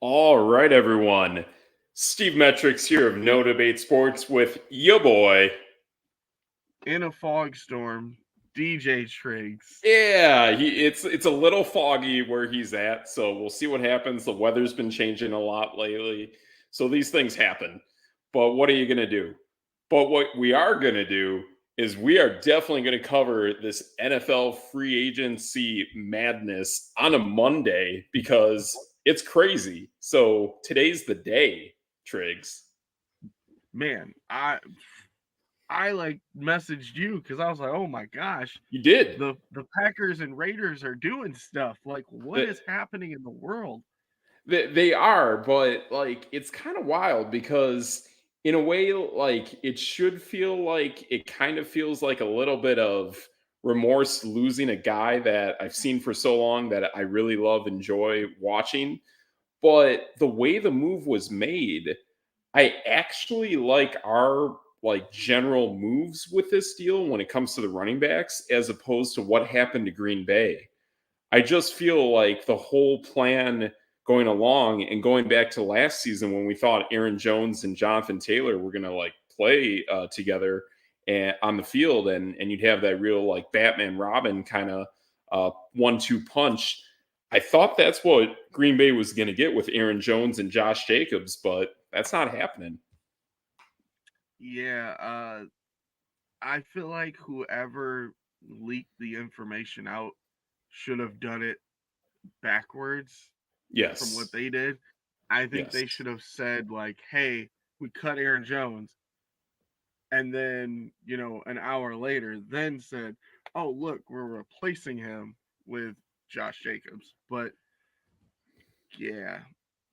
All right, everyone. Steve Metrics here of Db8 Sports with your boy. In a fog storm, DJ Triggs. Yeah, it's a little foggy where he's at, so we'll see what happens. The weather's been changing a lot lately, so these things happen. But what are you gonna do? But what we are gonna do is we are definitely gonna cover this NFL free agency madness on a Monday because it's crazy. So today's the day, Triggs. Man, I like messaged you because I was like, oh my gosh, You did. the Packers and Raiders are doing stuff. Like, what The, is happening in the world? they are, but like it's kind of wild because in a way, like it should feel like it kind of feels like a little bit of remorse losing a guy that I've seen for so long that I really love, enjoy watching. But the way the move was made, I actually like our like general moves with this deal when it comes to the running backs as opposed to what happened to Green Bay. I just feel like the whole plan going along and going back to last season when we thought Aaron Jones and Jonathan Taylor were going to like play together and on the field and you'd have that real like Batman Robin kind of 1-2 punch. I thought that's what Green Bay was going to get with Aaron Jones and Josh Jacobs, but that's not happening. Yeah, I feel like whoever leaked the information out should have done it backwards from what Yes. they did. I think Yes. they should have said like, "Hey, we cut Aaron Jones," and then an hour later then said, oh look, we're replacing him with Josh Jacobs. But yeah,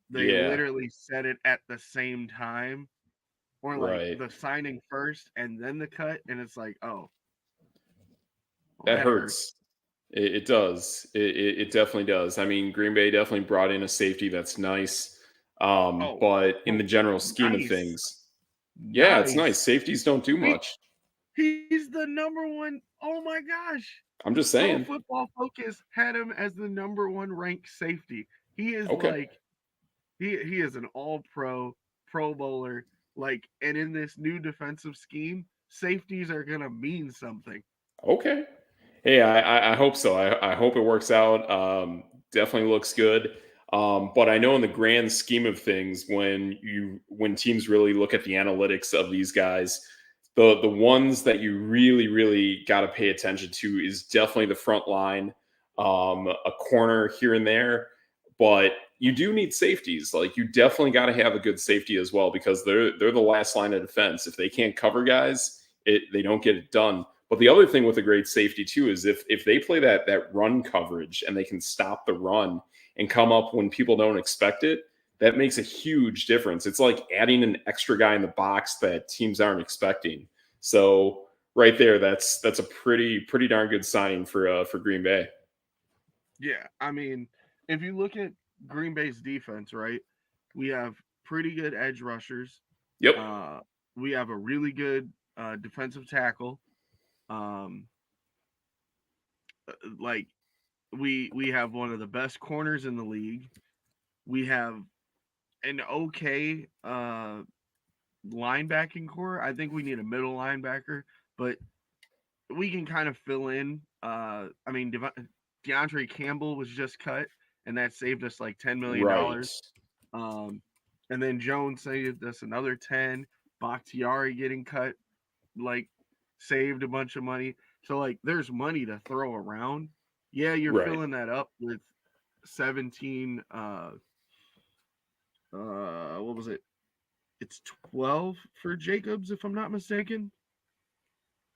they Yeah. literally said it at the same time, or like Right. the signing first and then the cut, and it's like, oh well, That that hurts. hurts. It does. It definitely does. I mean, Green Bay definitely brought in a safety that's nice. Oh, But in oh, the general scheme of nice, things, yeah, it's nice. nice. Safeties don't do he, much. he's the number one. Oh my gosh. I'm just Pro saying. Football Focus had him as the number one ranked safety. He is Okay. like, he is an all pro bowler. Like, and in this new defensive scheme, safeties are gonna mean something. Okay. Hey, I hope so. I hope it works out. Definitely looks good. But I know in the grand scheme of things, when teams really look at the analytics of these guys, the ones that you really got to pay attention to is definitely the front line, a corner here and there, but you do need safeties. Like you definitely got to have a good safety as well because they're the last line of defense. If they can't cover guys, they don't get it done. But the other thing with a great safety too is if they play that run coverage and they can stop the run and come up when people don't expect it, that makes a huge difference. It's like adding an extra guy in the box that teams aren't expecting. So right there, that's a pretty darn good signing for Green Bay. Yeah, I mean, if you look at Green Bay's defense, right, we have pretty good edge rushers. Yep. Uh, we have a really good defensive tackle. Um, like we have one of the best corners in the league. We have an okay linebacking core. I think we need a middle linebacker, but we can kind of fill in. I mean, DeAndre Campbell was just cut, and that saved us like $10 million. Right. And then Jones saved us another 10. Bakhtiari getting cut, like, saved a bunch of money. So like, there's money to throw around. Yeah, you're Right. filling that up with 17. What was it? It's 12 for Jacobs, if I'm not mistaken.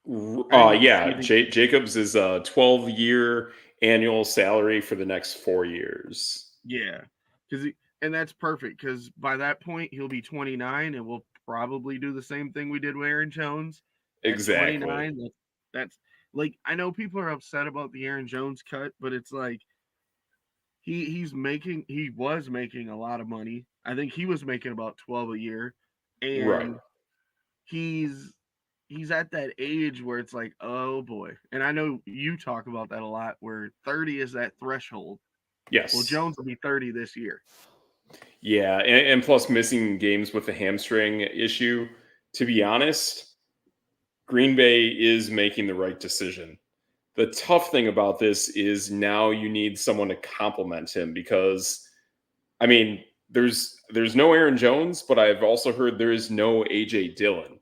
I didn't see Yeah. the Jacobs is a 12-year annual salary for the next 4 years. yeah, because and that's perfect because by that point he'll be 29, and we'll probably do the same thing we did with Aaron Jones at Exactly. 29. That's like, I know people are upset about the Aaron Jones cut, but it's like he was making a lot of money. I think he was making about 12 a year, Right. and he's he's at that age where it's like, oh boy. And I know you talk about that a lot, where 30 is that threshold. Well, Yes. Jones will be 30 this year. Yeah, and plus missing games with the hamstring issue. To be honest, Green Bay is making the right decision. The tough thing about this is now you need someone to complement him because I mean, there's no Aaron Jones, but I've also heard there is no AJ Dillon.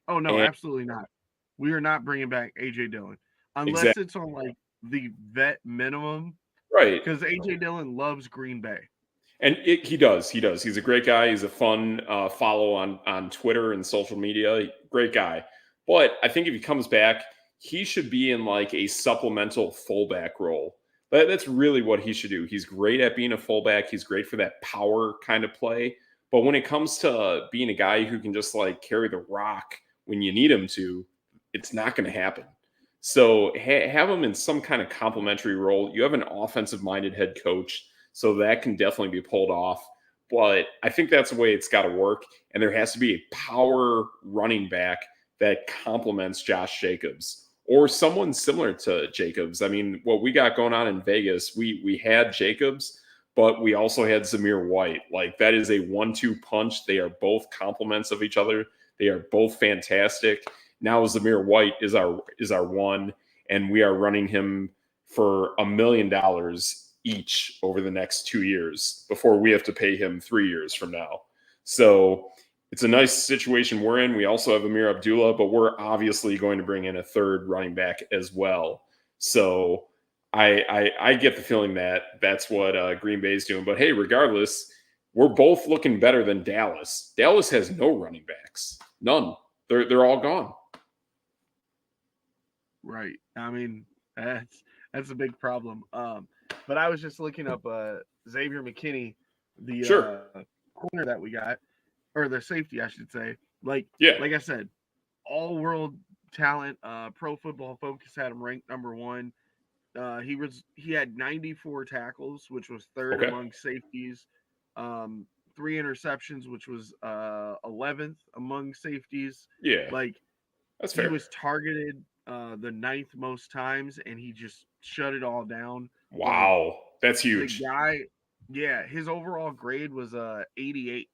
Oh no, And absolutely not. We are not bringing back AJ Dillon unless exactly it's on like the vet minimum right. because AJ Dillon loves Green Bay. And he does. He does. He's a great guy. He's a fun follow on Twitter and social media. Great guy. But I think if he comes back, he should be in like a supplemental fullback role. That's really what he should do. He's great at being a fullback. He's great for that power kind of play. But when it comes to being a guy who can just like carry the rock when you need him to, it's not going to happen. So have him in some kind of complementary role. You have an offensive minded head coach, so that can definitely be pulled off. But I think that's the way it's got to work. And there has to be a power running back that complements Josh Jacobs or someone similar to Jacobs. I mean, what we got going on in Vegas, we had Jacobs, but we also had Zamir White. Like that is a 1-2 punch. They are both complements of each other. They are both fantastic. Now Zamir White is our one, and we are running him for $1 million each over the next 2 years before we have to pay him 3 years from now. So it's a nice situation we're in. We also have Amir Abdullah, but we're obviously going to bring in a third running back as well. So I get the feeling that that's what Green Bay is doing. But hey, regardless, we're both looking better than Dallas. Dallas has no running backs, none. They're all gone. Right. I mean, that's a big problem. But I was just looking up Xavier McKinney, the Sure. corner that we got, or the safety, I should say. Yeah. Like I said, all world talent. Pro Football Focus had him ranked number one. He had 94 tackles, which was third Okay. among safeties. 3 interceptions, which was 11th among safeties. Yeah. Like That's he fair. was targeted the ninth most times, and he just shut it all down. Like Wow. That's the huge. guy, yeah, his overall grade was 88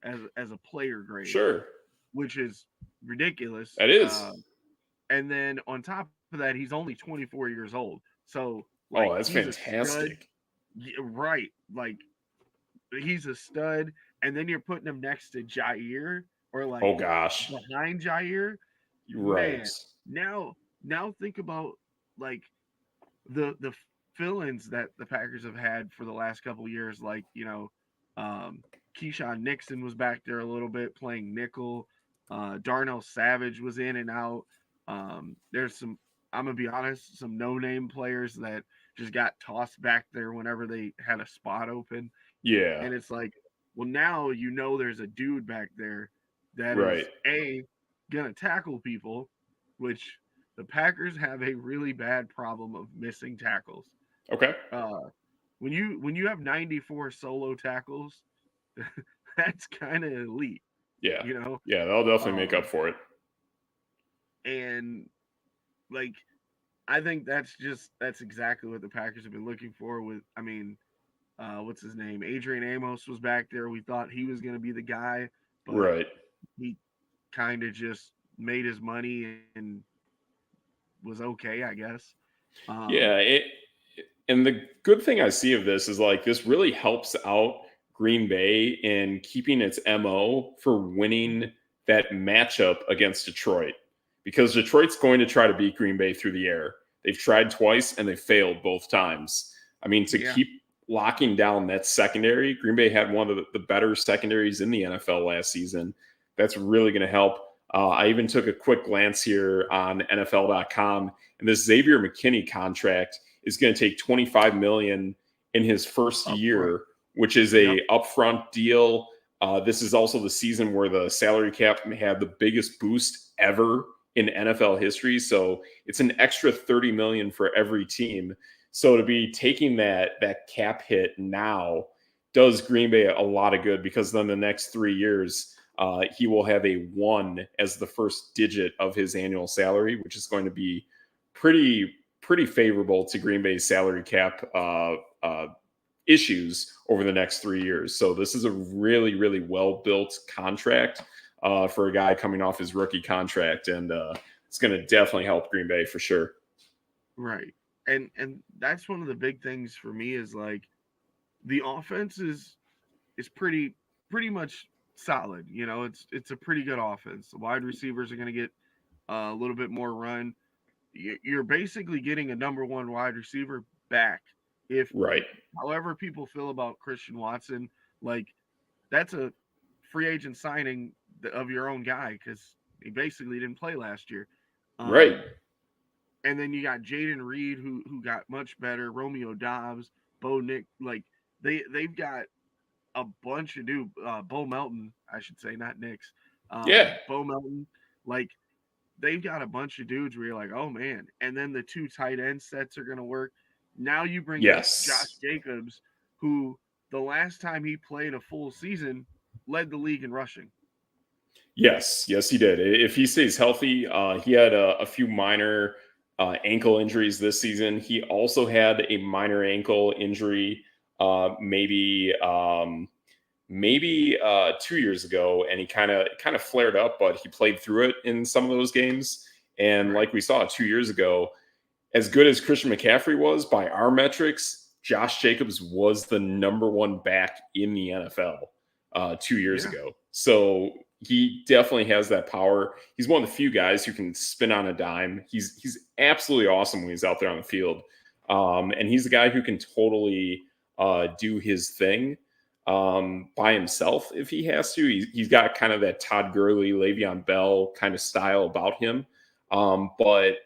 as a player grade, Sure. which is ridiculous. That is. And then on top of that, he's only 24 years old. So Oh, like that's he's a stud. fantastic. Yeah, right. Like he's a stud. And then you're putting him next to Jair or like Oh gosh. behind Jair. Right. Man, now think about like the fill-ins that the Packers have had for the last couple of years. Like Keyshawn Nixon was back there a little bit playing nickel. Darnell Savage was in and out. There's some, I'm gonna be honest, some no-name players that just got tossed back there whenever they had a spot open, Yeah. and it's like, well, now there's a dude back there that Right. is gonna tackle people, which the Packers have a really bad problem of missing tackles. Okay. Uh, when you have 94 solo tackles, that's kind of elite, Yeah. you know. Yeah, that'll definitely make up Um, for it. and like I think that's exactly what the Packers have been looking for. With I mean, what's his name? Adrian Amos was back there. We thought he was going to be the guy, but Right. he kind of just made his money and was okay, I guess. Um, Yeah, and the good thing I see of this is like this really helps out Green Bay in keeping its MO for winning that matchup against Detroit because Detroit's going to try to beat Green Bay through the air. They've tried twice and they failed both times. I mean, to yeah, keep locking down that secondary, Green Bay had one of the better secondaries in the NFL last season. That's really going to help. I even took a quick glance here on NFL.com, and this Xavier McKinney contract is going to take $25 million in his first up front. year, which is Yep. a upfront deal. This is also the season where the salary cap had the biggest boost ever in NFL history. So it's an extra $30 million for every team. So to be taking that cap hit now does Green Bay a lot of good because then the next 3 years he will have a 1 as the first digit of his annual salary, which is going to be pretty favorable to Green Bay's salary cap issues over the next 3 years. So this is a really, really well-built contract for a guy coming off his rookie contract. And it's going to definitely help Green Bay for sure. Right. And that's one of the big things for me is like the offense is pretty much solid. You know, it's a pretty good offense. The wide receivers are going to get a little bit more run. You're basically getting a number one wide receiver back. If Right. however people feel about Christian Watson, like that's a free agent signing of your own guy because he basically didn't play last year. Right. Um, and then you got Jaden Reed who got much better. Romeo Dobbs, Bo Nick, like they've got a bunch of new Bo Melton, I should say, not Knicks. Yeah. Bo Melton, like they've got a bunch of dudes where you're like, oh man. And then the two tight end sets are gonna work. Now you bring in Josh Yes. Jacobs, who the last time he played a full season led the league in rushing. Yes, he did. If he stays healthy, he had a few minor ankle injuries this season. He also had a minor ankle injury, maybe 2 years ago, and he kind of flared up, but he played through it in some of those games. And Right. like we saw 2 years ago, as good as Christian McCaffrey was by our metrics, Josh Jacobs was the number one back in the NFL 2 years Yeah. ago. So he definitely has that power. He's one of the few guys who can spin on a dime. He's absolutely awesome when he's out there on the field, and he's the guy who can totally do his thing by himself if he has to. He's got kind of that Todd Gurley, Le'Veon Bell kind of style about him. But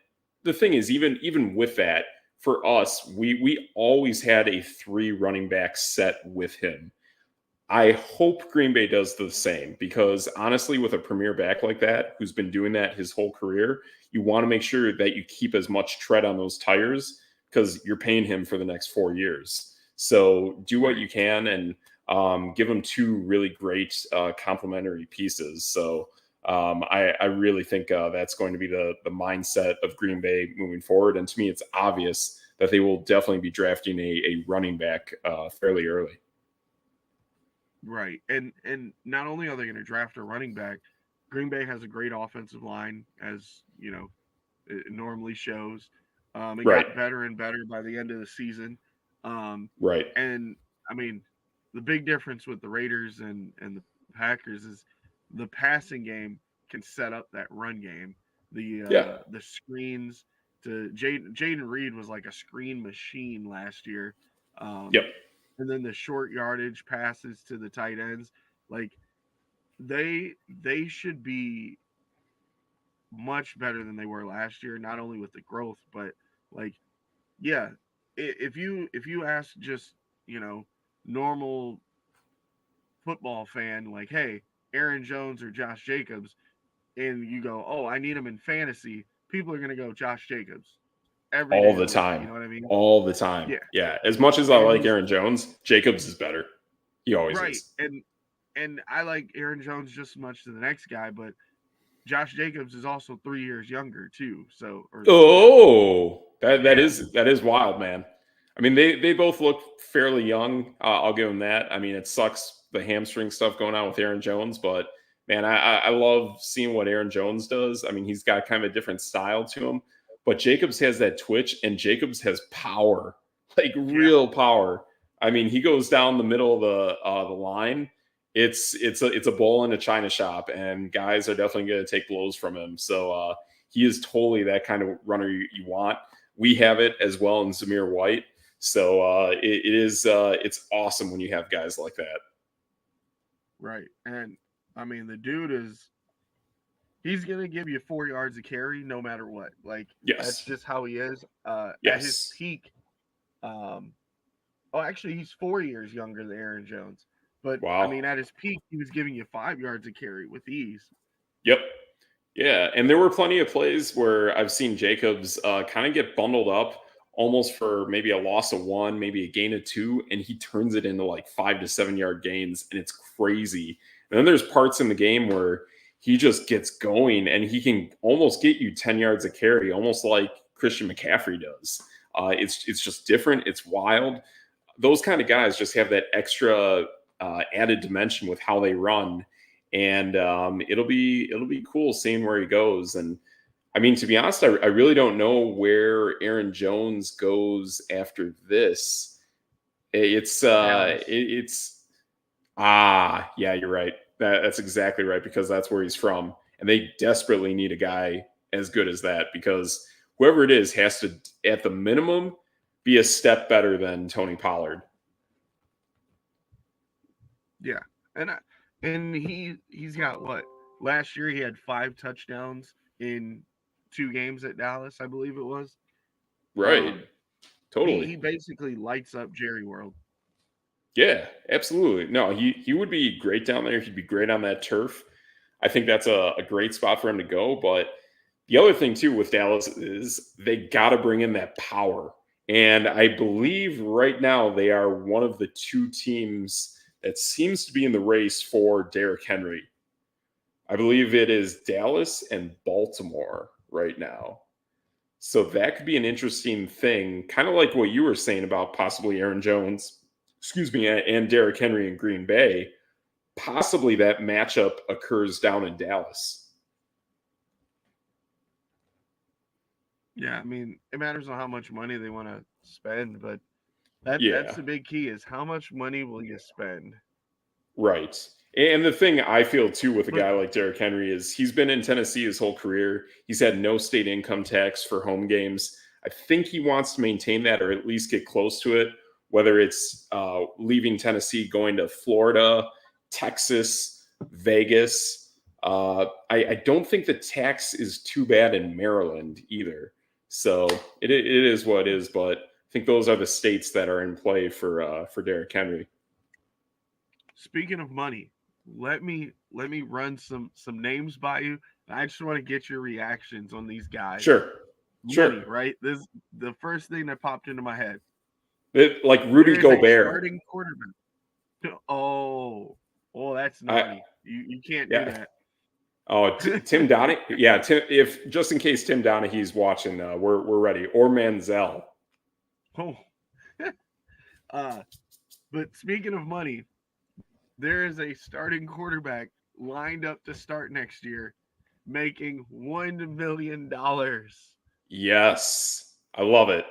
the thing is, even with that, for us, we always had a 3 running back set with him. I hope Green Bay does the same because honestly, with a premier back like that, who's been doing that his whole career, you want to make sure that you keep as much tread on those tires because you're paying him for the next 4 years. So do what Right. you can and give him 2 really great complementary pieces. So I really think that's going to be the mindset of Green Bay moving forward. And to me, it's obvious that they will definitely be drafting a running back fairly early. Right. And not only are they going to draft a running back, Green Bay has a great offensive line, as you know, it normally shows. It Right. got better and better by the end of the season. Um, Right. and I mean, the big difference with the Raiders and the Packers is the passing game can set up that run game. Yeah. The screens to Jaden Reed was like a screen machine last year. Yep. And then the short yardage passes to the tight ends, like they should be much better than they were last year, not only with the growth, but like yeah, if you ask just, you know, normal football fan like, hey, Aaron Jones or Josh Jacobs, and you go, oh, I need him in fantasy, people are gonna go Josh Jacobs every All day of the the week. You time. know what I mean? All the time. Yeah, Yeah. As much as I and like he's Aaron Jones, Jacobs is better. He always right, is. and I like Aaron Jones just as much as the next guy, but Josh Jacobs is also 3 years younger too. So or 4. Oh, that Yeah, is wild, man. I mean, they both look fairly young. I'll give them that. I mean, it sucks the hamstring stuff going on with Aaron Jones, but man, I love seeing what Aaron Jones does. I mean, he's got kind of a different style to him, but Jacobs has that twitch, and Jacobs has power, like yeah, real power. I mean, he goes down the middle of the line. It's a bowl in a china shop, and guys are definitely going to take blows from him. So he is totally that kind of runner you want. We have it as well in Zamir White. So it's awesome when you have guys like that. right. And I mean, the dude is he's gonna give you 4 yards of carry no matter what. Like that's Yes. just how he is. At his Yes. peak, um, oh, actually, he's 4 years younger than Aaron Jones. But I Wow. mean, at his peak, he was giving you 5 yards of carry with ease. Yep. Yeah, and there were plenty of plays where I've seen Jacobs kind of get bundled up almost for maybe a loss of 1, maybe a gain of 2, and he turns it into like 5 to 7 yard gains, and it's crazy. And then there's parts in the game where he just gets going and he can almost get you 10 yards of carry, almost like Christian McCaffrey does. It's just different. It's wild. those kind of guys just have that extra added dimension with how they run, and it'll be cool seeing where he goes. And I mean, to be honest, I really don't know where Aaron Jones goes after this. Dallas. Yeah, you're right. That's exactly right, because that's where he's from, and they desperately need a guy as good as that, because whoever it is has to, at the minimum, be a step better than Tony Pollard. Yeah, and he's got what? Last year he had 5 touchdowns in 2 games at Dallas, I believe it was. Right. Um, he Totally. he basically lights up Jerry World. Yeah, absolutely. No, he would be great down there. He'd be great on that turf. I think that's a great spot for him to go. But the other thing too with Dallas is they got to bring in that power. And I believe right now they are one of the two teams that seems to be in the race for Derrick Henry. I believe it is Dallas and Baltimore right now. So that could be an interesting thing, kind of like what you were saying about possibly Aaron Jones, excuse me, and Derrick Henry in Green Bay. Possibly that matchup occurs down in Dallas. Yeah, I mean, it matters on how much money they want to spend, but that's Yeah, the big key is how much money will you spend? right. And the thing I feel too with a But guy like Derrick Henry is he's been in Tennessee his whole career. He's had no state income tax for home games. I think he wants to maintain that, or at least get close to it, whether it's leaving Tennessee, going to Florida, Texas, Vegas. I don't think the tax is too bad in Maryland either. So it is what it is, but I think those are the states that are in play for Derrick Henry. speaking of money, let me run some names by you. I just want to get your reactions on these guys. Sure, sure. Money, right? This the first thing that popped into my head. Like Rudy There is a Gobert. starting quarterback. Oh, oh, that's I naughty. You can't do Yeah. that. Oh, Tim Donahue. Yeah, Tim. If just in case Tim Donahue's watching, we're ready. Or Manziel. Oh, uh, but speaking of money, there is a starting quarterback lined up to start next year, making $1 million. Yes, I love it.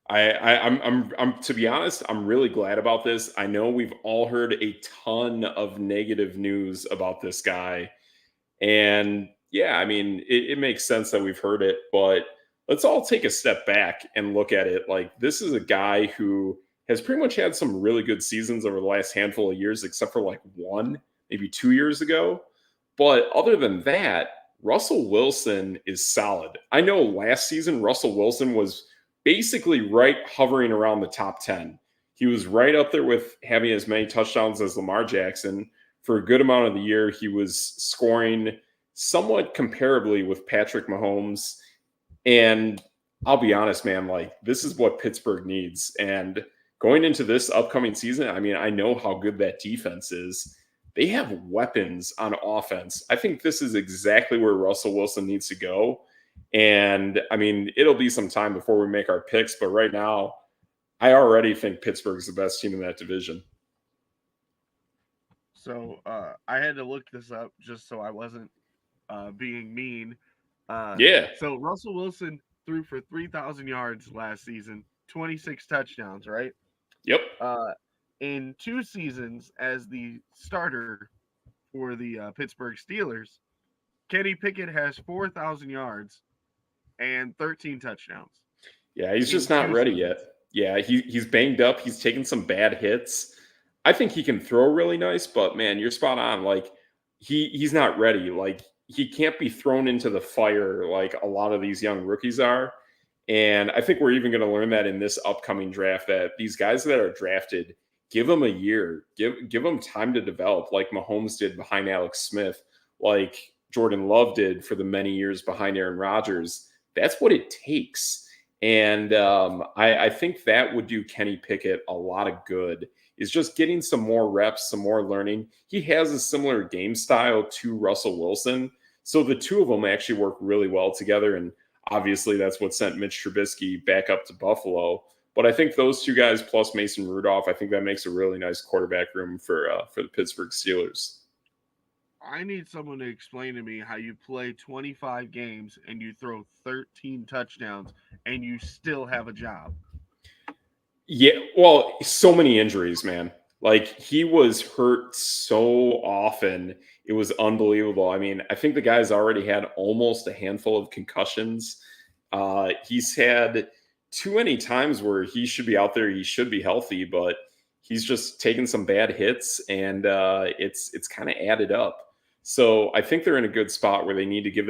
I'm to be honest, I'm really glad about this. I know we've all heard a ton of negative news about this guy. And yeah, I mean, it makes sense that we've heard it, but let's all take a step back and look at it. Like, this is a guy who has pretty much had some really good seasons over the last handful of years, except for like one, maybe 2 years ago. But other than that, Russell Wilson is solid. I know last season, Russell Wilson was basically right hovering around the top 10. He was right up there with having as many touchdowns as Lamar Jackson. For a good amount of the year, he was scoring somewhat comparably with Patrick Mahomes. And I'll be honest, man, like, this is what Pittsburgh needs. And going into this upcoming season, I mean, I know how good that defense is. They have weapons on offense. I think this is exactly where Russell Wilson needs to go. And I mean, it'll be some time before we make our picks, but right now, I already think Pittsburgh's the best team in that division. So I had to look this up just so I wasn't being mean. Uh, Yeah. so Russell Wilson threw for 3,000 yards last season, 26 touchdowns, right? Yep. Uh, in 2 seasons as the starter for the Pittsburgh Steelers, Kenny Pickett has 4,000 yards and 13 touchdowns Yeah, he's in just not two ready yet. seasons. Yeah, he's banged up. He's taken some bad hits. I think he can throw really nice, but man, you're spot on. Like, he's not ready. Like, he can't be thrown into the fire like a lot of these young rookies are. And I think we're even going to learn that in this upcoming draft, that these guys that are drafted, give them a year, give them time to develop, like Mahomes did behind Alex Smith, like Jordan Love did for the many years behind Aaron Rodgers. That's what it takes. And I think that would do Kenny Pickett a lot of good, is just getting some more reps, some more learning. He has a similar game style to Russell Wilson. So the two of them actually work really well together. And obviously that's what sent Mitch Trubisky back up to Buffalo. But I think those two guys plus Mason Rudolph, I think that makes a really nice quarterback room for the Pittsburgh Steelers. I need someone to explain to me how you play 25 games and you throw 13 touchdowns and you still have a job. Yeah, well, so many injuries, man. Like he was hurt so often. It was unbelievable. I mean, I think the guy's already had almost a handful of concussions. He's had too many times where he should be out there, he should be healthy, but he's just taken some bad hits, and it's kind of added up. So I think they're in a good spot where they need to give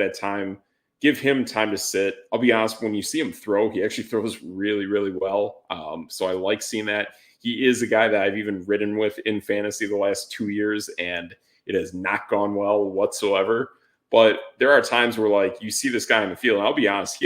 him time to sit. I'll be honest, when you see him throw, he actually throws really, really well. So I like seeing that. He is a guy that I've even ridden with in fantasy the last 2 years, and it has not gone well whatsoever. But there are times where, like, you see this guy in the field, and I'll be honest,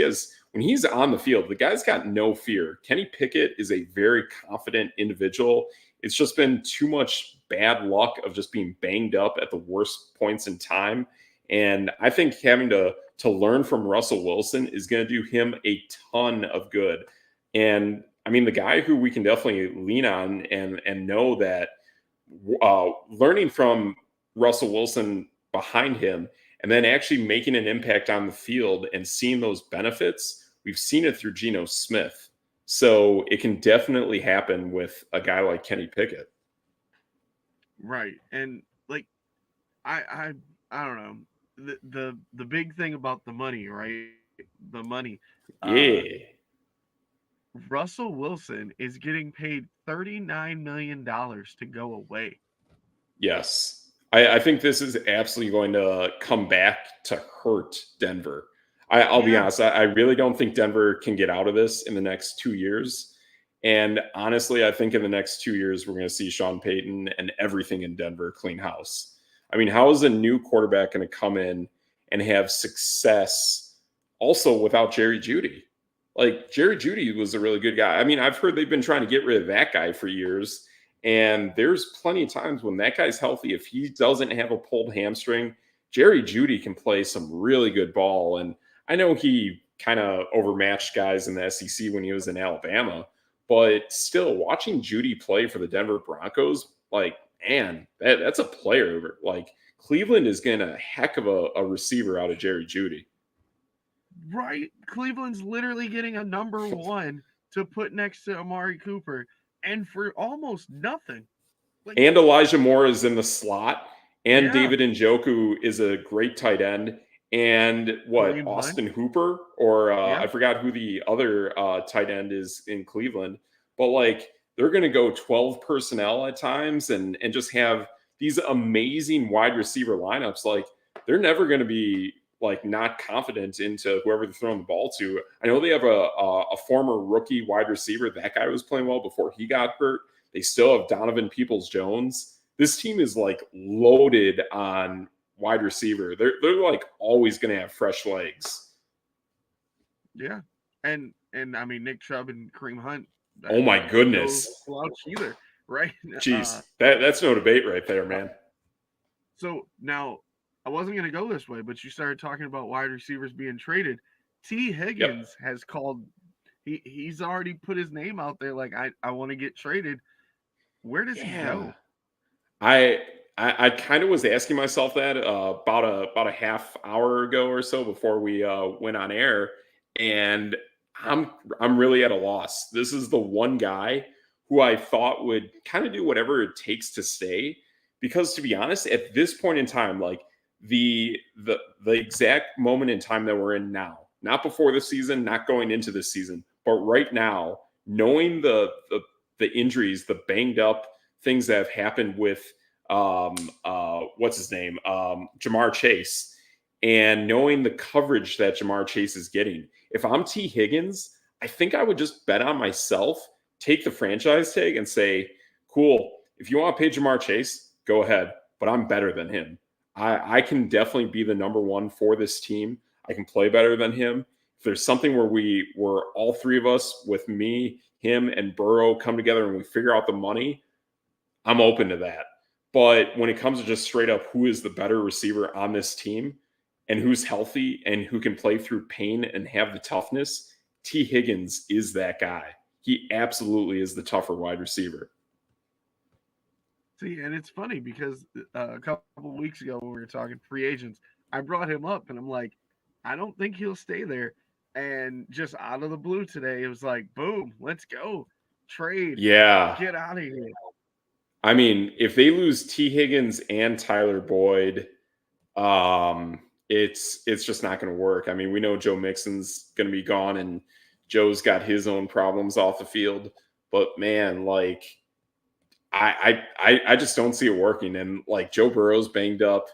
when he's on the field, the guy's got no fear. Kenny Pickett is a very confident individual. It's just been too much bad luck of just being banged up at the worst points in time. And I think having to learn from Russell Wilson is going to do him a ton of good. And I mean, the guy who we can definitely lean on and know that learning from Russell Wilson behind him and then actually making an impact on the field and seeing those benefits, we've seen it through Geno Smith. So it can definitely happen with a guy like Kenny Pickett. Right. And like I don't know. The big thing about the money, right? The money. Uh Yeah. Russell Wilson is getting paid $39 million to go away. Yes. I think this is absolutely going to come back to hurt Denver. I'll be Yeah. honest. I really don't think Denver can get out of this in the next 2 years. And honestly, I think in the next 2 years, we're going to see Sean Payton and everything in Denver clean house. I mean, how is a new quarterback going to come in and have success also without Jerry Jeudy? Like, Jerry Jeudy was a really good guy. I mean, I've heard they've been trying to get rid of that guy for years. And there's plenty of times when that guy's healthy, if he doesn't have a pulled hamstring, Jerry Jeudy can play some really good ball. And I know he kind of overmatched guys in the SEC when he was in Alabama, but still watching Jeudy play for the Denver Broncos, like, man, that's a player. Like, Cleveland is getting a heck of a receiver out of Jerry Jeudy. Right? Cleveland's literally getting a number one to put next to Amari Cooper and for almost nothing. Like, And Elijah Moore is in the slot, and yeah, David Njoku is a great tight end. And what, Kareem Hunt. Austin Hooper, or Yeah. I forgot who the other tight end is in Cleveland, but like they're going to go 12 personnel at times and just have these amazing wide receiver lineups. Like, they're never going to be like not confident into whoever they're throwing the ball to. I know they have a former rookie wide receiver. That guy was playing well before he got hurt. They still have Donovan Peoples-Jones. This team is like loaded on wide receiver. They're like always going to have fresh legs. Yeah. And I mean Nick Chubb and Kareem Hunt, Oh my no goodness. slouch either, right? Jeez, that's no debate right there, man. So now I wasn't going to go this way, but you started talking about wide receivers being traded. T. Yep. Higgins has called. He's already put his name out there. Like I want to get traded. Where does he go? I kind of was asking myself that about a half hour ago or so before we went on air, and I'm really at a loss. This is the one guy who I thought would kind of do whatever it takes to stay, because to be honest, at this point in time, like the exact moment in time that we're in now, not before the season, not going into the season, but right now, knowing the injuries, the banged up things that have happened with what's his name, Jamar Chase, and knowing the coverage that Jamar Chase is getting. If I'm T. Higgins, I think I would just bet on myself, take the franchise tag, and say, "Cool, if you want to pay Jamar Chase, go ahead, but I'm better than him. I can definitely be the number one for this team. I can play better than him. If there's something where where all three of us, with me, him, and Burrow, come together and we figure out the money, I'm open to that. But when it comes to just straight up who is the better receiver on this team and who's healthy and who can play through pain and have the toughness, T. Higgins is that guy." He absolutely is the tougher wide receiver. See, and it's funny because a couple of weeks ago when we were talking free agents, I brought him up and I'm like, I don't think he'll stay there. And just out of the blue today, it was like, boom, let's go. Trade. Yeah. Get out of here. I mean, if they lose T. Higgins and Tyler Boyd, it's just not going to work. I mean, we know Joe Mixon's going to be gone, and Joe's got his own problems off the field. But man, like I just don't see it working. And like Joe Burrow's banged up.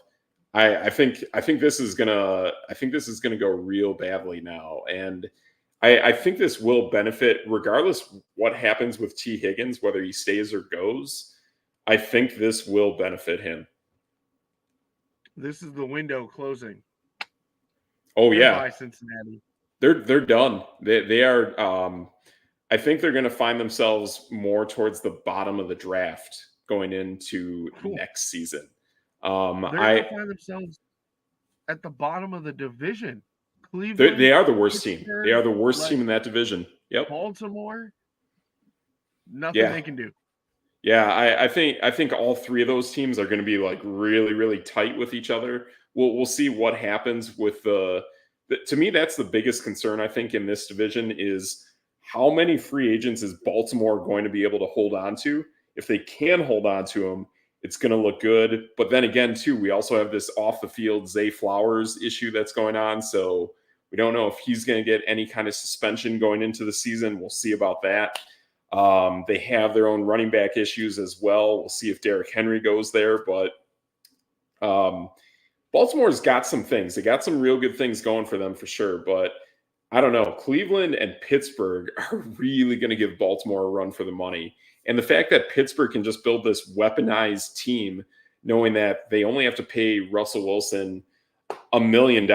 I think this is gonna go real badly now. And I think this will benefit regardless what happens with T. Higgins, whether he stays or goes. I think this will benefit him. This is the window closing. Oh yeah, Goodbye, Cincinnati. they're done. They are. I think they're going to find themselves more towards the bottom of the draft going into Cool. next season. They're going to find themselves at the bottom of the division. Cleveland, they are the worst team. They Pittsburgh, are the worst like team in that division. Yep. Baltimore, nothing Yeah. they can do. Yeah, I think all three of those teams are going to be like really really tight with each other. We'll see what happens with to me that's the biggest concern I think in this division is how many free agents is Baltimore going to be able to hold on to? If they can hold on to them, it's going to look good. But then again, too, we also have this off the field Zay Flowers issue that's going on, so we don't know if he's going to get any kind of suspension going into the season. We'll see about that. They have their own running back issues as well. We'll see if Derrick Henry goes there, but Baltimore's got some things. They got some real good things going for them for sure. But I don't know. Cleveland and Pittsburgh are really going to give Baltimore a run for the money. And the fact that Pittsburgh can just build this weaponized team, knowing that they only have to pay Russell Wilson $1 million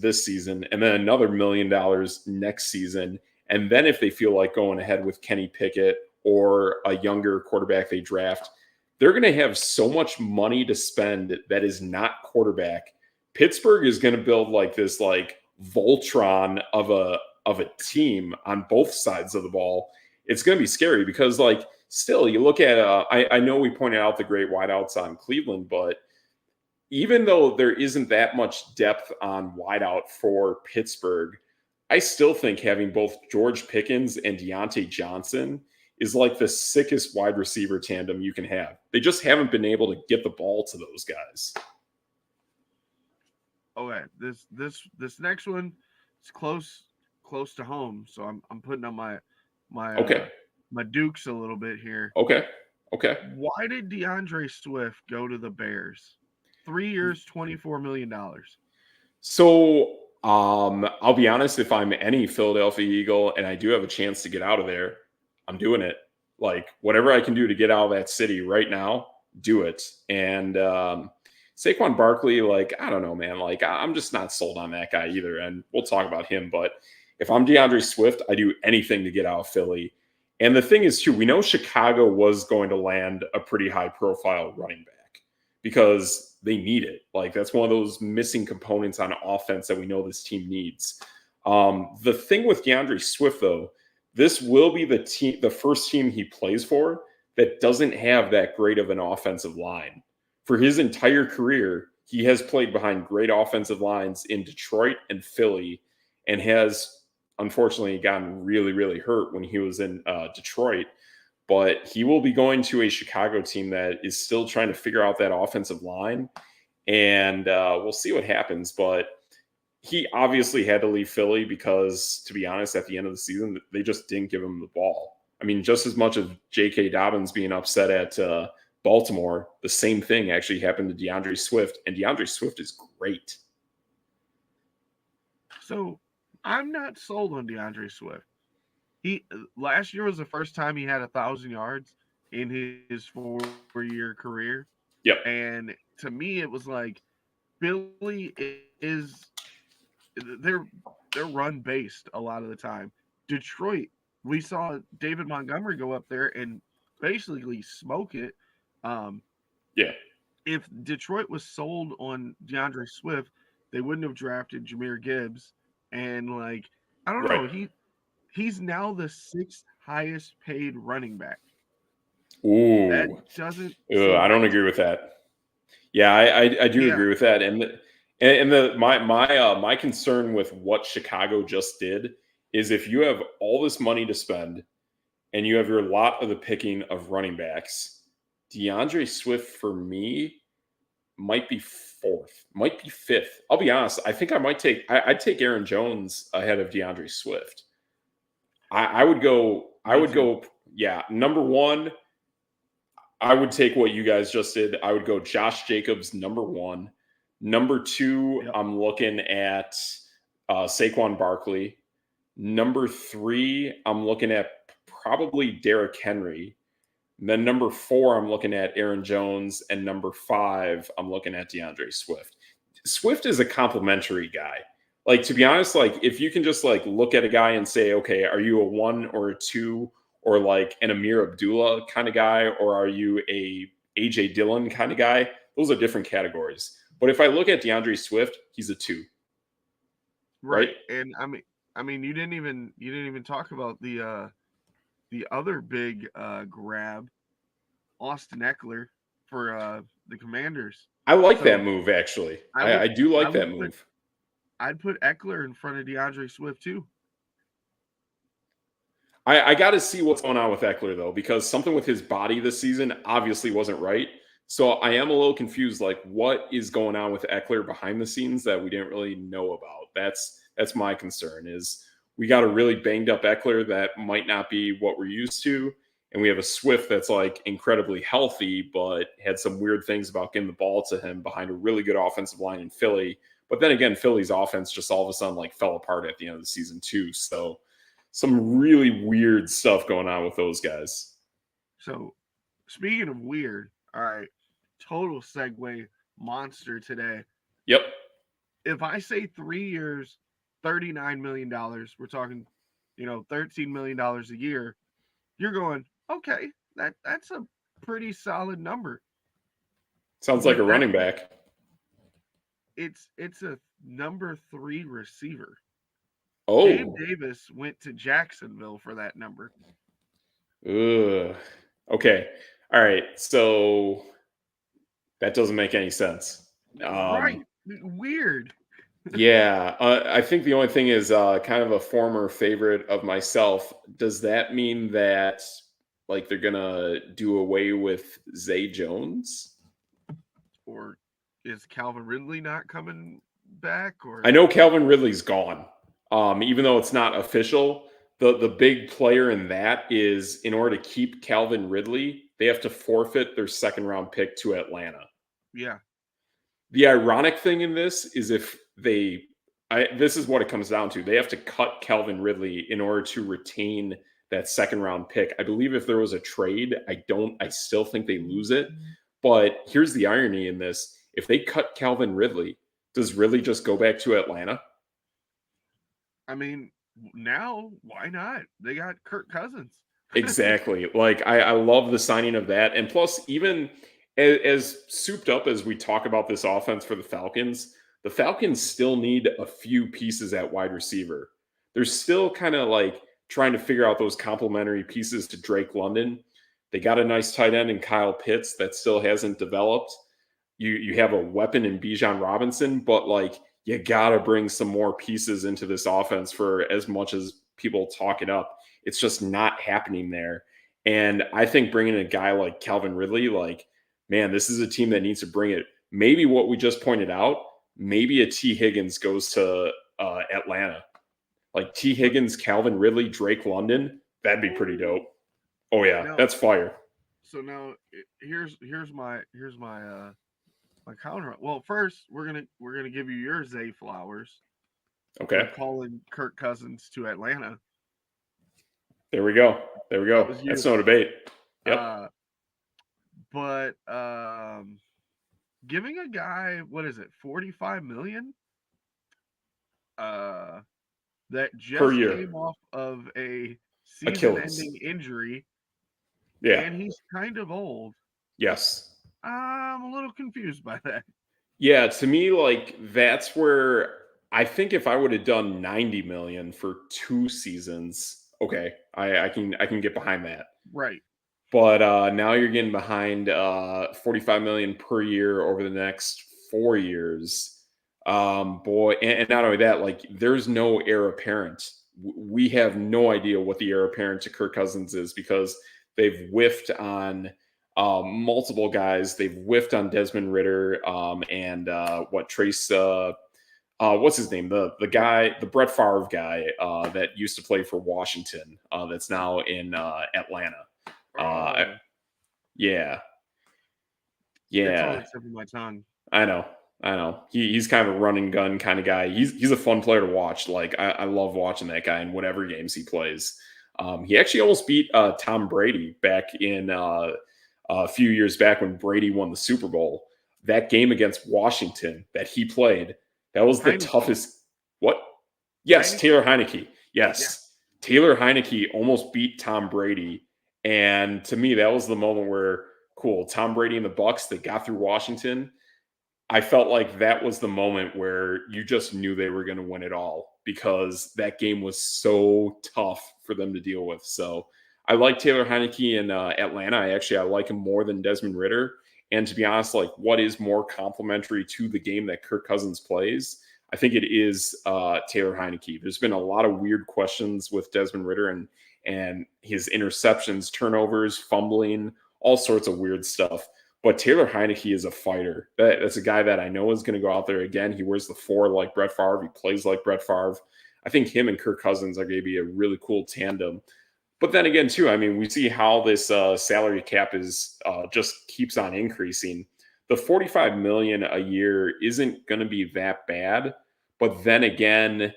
this season and then another $1 million next season. And then if they feel like going ahead with Kenny Pickett or a younger quarterback they draft, they're going to have so much money to spend that is not quarterback. Pittsburgh is going to build like this like Voltron of a team on both sides of the ball. It's going to be scary because like still you look at I know we pointed out the great wideouts on Cleveland, but even though there isn't that much depth on wideout for Pittsburgh, I still think having both George Pickens and Deontay Johnson is like the sickest wide receiver tandem you can have. They just haven't been able to get the ball to those guys. Okay, this next one is close to home, so I'm putting on my Okay. my Dukes a little bit here. Okay. Why did DeAndre Swift go to the Bears? 3 years, $24 million. So I'll be honest, if I'm any Philadelphia Eagle and I do have a chance to get out of there, I'm doing it. Like whatever I can do to get out of that city right now, do it. And Saquon Barkley, like, I don't know, man. Like, I'm just not sold on that guy either. And we'll talk about him. But if I'm DeAndre Swift, I do anything to get out of Philly. And the thing is, too, we know Chicago was going to land a pretty high profile running back because they need it. Like, that's one of those missing components on offense that we know this team needs. The thing with DeAndre Swift, though, this will be the first team he plays for that doesn't have that great of an offensive line. For his entire career, he has played behind great offensive lines in Detroit and Philly and has unfortunately gotten really, really hurt when he was in Detroit. But he will be going to a Chicago team that is still trying to figure out that offensive line. And we'll see what happens. But he obviously had to leave Philly because, to be honest, at the end of the season, they just didn't give him the ball. I mean, just as much of J.K. Dobbins being upset at Baltimore, the same thing actually happened to DeAndre Swift, and DeAndre Swift is great. So I'm not sold on DeAndre Swift. He last year was the first time he had 1,000 yards in his 4-year career. Yep. And to me, it was like Philly is they're run based a lot of the time. Detroit, we saw David Montgomery go up there and basically smoke it. Yeah. If Detroit was sold on DeAndre Swift, they wouldn't have drafted Jahmyr Gibbs. And like, I don't know, He's now the sixth highest paid running back. That Ooh, doesn't I seem don't right to agree me. with that. Yeah, I do Yeah, agree with that. And my concern with what Chicago just did is if you have all this money to spend and you have your lot of the picking of running backs, DeAndre Swift for me might be fourth, might be fifth. I'll be honest. I think I'd take Aaron Jones ahead of DeAndre Swift. I would go. I me would too. go. Yeah, number one. I would take what you guys just did. I would go Josh Jacobs number one. Number two, Yep. I'm looking at Saquon Barkley. Number three, I'm looking at probably Derrick Henry. And then number four, I'm looking at Aaron Jones. And number five, I'm looking at DeAndre Swift. Swift is a complimentary guy. Like, to be honest, like if you can just like look at a guy and say, okay, are you a one or a two or like an Amir Abdullah kind of guy, or are you a AJ Dillon kind of guy? Those are different categories. But if I look at DeAndre Swift, he's a two, right? Right. And I mean, you didn't even talk about the other big grab, Austin Eckler for the Commanders. I like that So move actually. I I would do I like would that put move. I'd put Eckler in front of DeAndre Swift too. I got to see what's going on with Eckler though, because something with his body this season obviously wasn't right. So I am a little confused. Like, what is going on with Eckler behind the scenes that we didn't really know about? That's my concern. Is we got a really banged up Eckler that might not be what we're used to, and we have a Swift that's like incredibly healthy, but had some weird things about getting the ball to him behind a really good offensive line in Philly. But then again, Philly's offense just all of a sudden like fell apart at the end of the season too. So some really weird stuff going on with those guys. So speaking of weird, all right, total segue monster today. Yep. If I say 3 years, $39 million, we're talking, $13 million a year. You're going, okay, that's a pretty solid number. Sounds like But a running back. it's a number three receiver. Gabe Oh. Davis went to Jacksonville for that number. Ugh. Okay. All right. So that doesn't make any sense. Um, Right. Weird. yeah. I think the only thing is kind of a former favorite of myself. Does that mean that like they're gonna do away with Zay Jones? Or is Calvin Ridley not coming back? I Or know Calvin Ridley's gone. Even though it's not official, the big player in that is in order to keep Calvin Ridley, they have to forfeit their second round pick to Atlanta. yeah, The ironic thing in this is if this is what it comes down to. They have to cut Calvin Ridley in order to retain that second round pick. I believe if there was a trade, I still think they lose it. But here's the irony in this. If they cut Calvin Ridley, does Ridley just go back to Atlanta? I mean, now why not? They got Kirk Cousins. Exactly. Like I love the signing of that. And plus, even as souped up as we talk about this offense for the Falcons still need a few pieces at wide receiver. They're still kind of like trying to figure out those complementary pieces to Drake London. They got a nice tight end in Kyle Pitts that still hasn't developed. You have a weapon in Bijan Robinson, but like you gotta bring some more pieces into this offense for as much as people talk it up. It's just not happening there. And I think bringing a guy like Calvin Ridley, like, man, this is a team that needs to bring it. Maybe what we just pointed out, maybe a T. Higgins goes to Atlanta. Like T. But Higgins, Calvin Ridley, Drake London, that'd be pretty dope. Oh, yeah, now, that's fire. so now here's my my counter. Well, first we're gonna give you your Zay flowers for Okay, calling Kirk Cousins to Atlanta. there we go. There we That go. was That's you. no debate. Yep. Uh, but giving a guy, what is it, 45 million? Uh, that Per just year. came off of a Achilles. season-ending injury, Yeah. and he's kind of old. Yes. I'm a little confused by that. Yeah, to me, like that's where I think if I would have done 90 million for 2 seasons, Okay, I can get behind that. Right. But now you're getting behind 45 million per year over the next 4 years. Boy, and not only that, like there's no heir apparent. We have no idea what the heir apparent to Kirk Cousins is because they've whiffed on multiple guys. They've whiffed on Desmond Ritter and what Trace. What's his name? The guy, the Brett Favre guy that used to play for Washington. That's now in Atlanta. Uh, Oh, yeah, it's on yeah. the tip of my tongue. I know, I know. He's kind of a running gun kind of guy. He's a fun player to watch. Like I love watching that guy in whatever games he plays. He actually almost beat Tom Brady back in a few years back when Brady won the Super Bowl. That game against Washington that he played, that was the Heineke. toughest. What? Yes, Heineke. Taylor Heineke. Yeah. Yes, Taylor Heineke almost beat Tom Brady, and to me, that was the moment where cool. Tom Brady and the Bucks, they got through Washington. I felt like that was the moment where you just knew they were going to win it all because that game was so tough for them to deal with. So I like Taylor Heineke in Atlanta. I like him more than Desmond Ritter. And to be honest, like what is more complimentary to the game that Kirk Cousins plays? I think it is Taylor Heineke. There's been a lot of weird questions with Desmond Ritter and his interceptions, turnovers, fumbling, all sorts of weird stuff. But Taylor Heineke is a fighter. That's a guy that I know is going to go out there again. He wears the 4 like Brett Favre. He plays like Brett Favre. I think him and Kirk Cousins are going to be a really cool tandem. But then again, too, I mean, we see how this salary cap is just keeps on increasing. The 45 million a year isn't going to be that bad. But then again,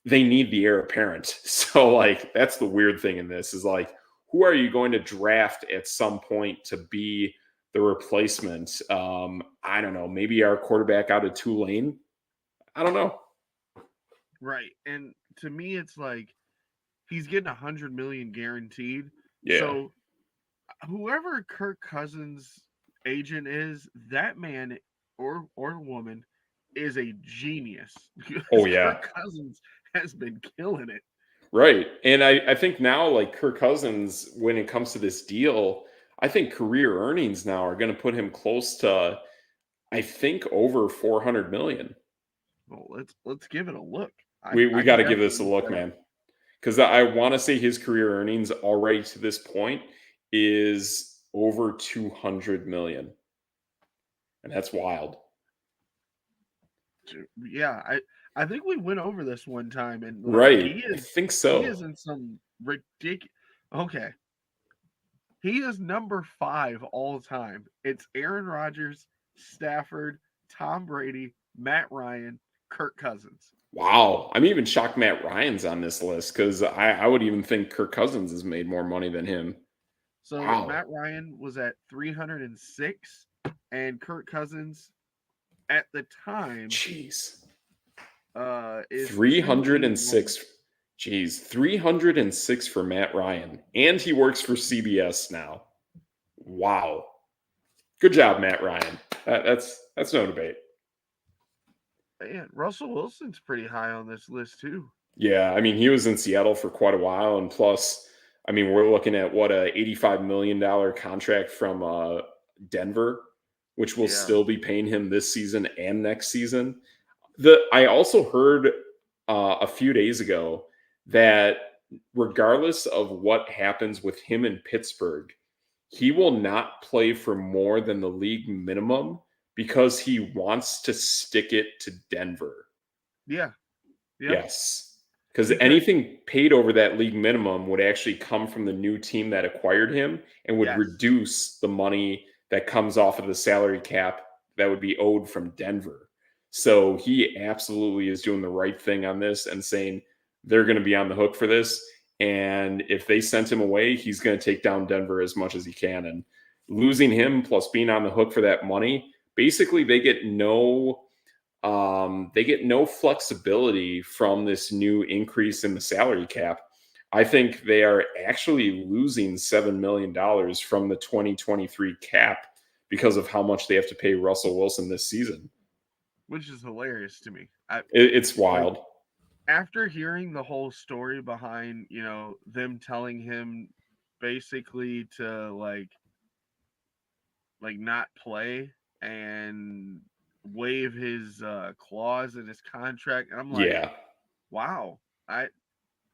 they need the heir apparent. So like that's the weird thing in this is like who are you going to draft at some point to be the replacement? I don't know. Maybe our quarterback out of Tulane. I don't know. Right. And to me, it's like he's getting 100 million guaranteed. Yeah. So whoever Kirk Cousins' agent is, that man or woman is a genius Oh because yeah. Kirk Cousins has been killing it. Right. And I think now like Kirk Cousins, when it comes to this deal, I think career earnings now are going to put him close to I think over 400 million. Well, let's give it a look. We I got can to give this definitely a look look, that up. man. Because I want to say his career earnings already to this point is over 200 million, and that's wild. Yeah, I think we went over this one time, and like Right? I think he so. is in some ridiculous. Okay, he is number 5 all time. It's Aaron Rodgers, Stafford, Tom Brady, Matt Ryan, Kirk Cousins. Wow, I'm even shocked Matt Ryan's on this list because I would even think Kirk Cousins has made more money than him. So Wow, Matt Ryan was at 306, and Kirk Cousins at the time jeez, is 306. 281. Jeez, 306 for Matt Ryan, and he works for CBS now. Wow, good job, Matt Ryan. That's no debate. Man, Russell Wilson's pretty high on this list too. Yeah, I mean, he was in Seattle for quite a while, and plus, I mean, we're looking at what a $85 million contract from Denver, which will Yeah. still be paying him this season and next season. The I also heard a few days ago that regardless of what happens with him in Pittsburgh, he will not play for more than the league minimum because he wants to stick it to Denver. Yeah. Yep. Yes. Because Because anything paid over that league minimum would actually come from the new team that acquired him and would yes. reduce the money that comes off of the salary cap that would be owed from Denver. So he absolutely is doing the right thing on this and saying they're going to be on the hook for this. And if they sent him away, he's going to take down Denver as much as he can. And losing him plus being on the hook for that money, basically they get no flexibility from this new increase in the salary cap. I think they are actually losing $7 million from the 2023 cap because of how much they have to pay Russell Wilson this season. Which is hilarious to me. I It's like wild. after hearing the whole story behind, them telling him basically to not play and waive his clause in his contract, and I'm like, Yeah. wow, I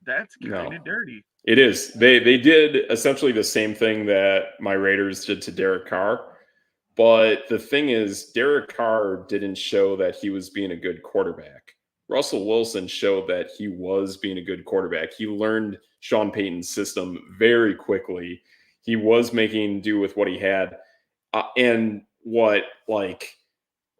that's kind No. of dirty. It is. They did essentially the same thing that my Raiders did to Derek Carr. But the thing is, Derek Carr didn't show that he was being a good quarterback. Russell Wilson showed that he was being a good quarterback. He learned Sean Payton's system very quickly. He was making do with what he had. And what, like,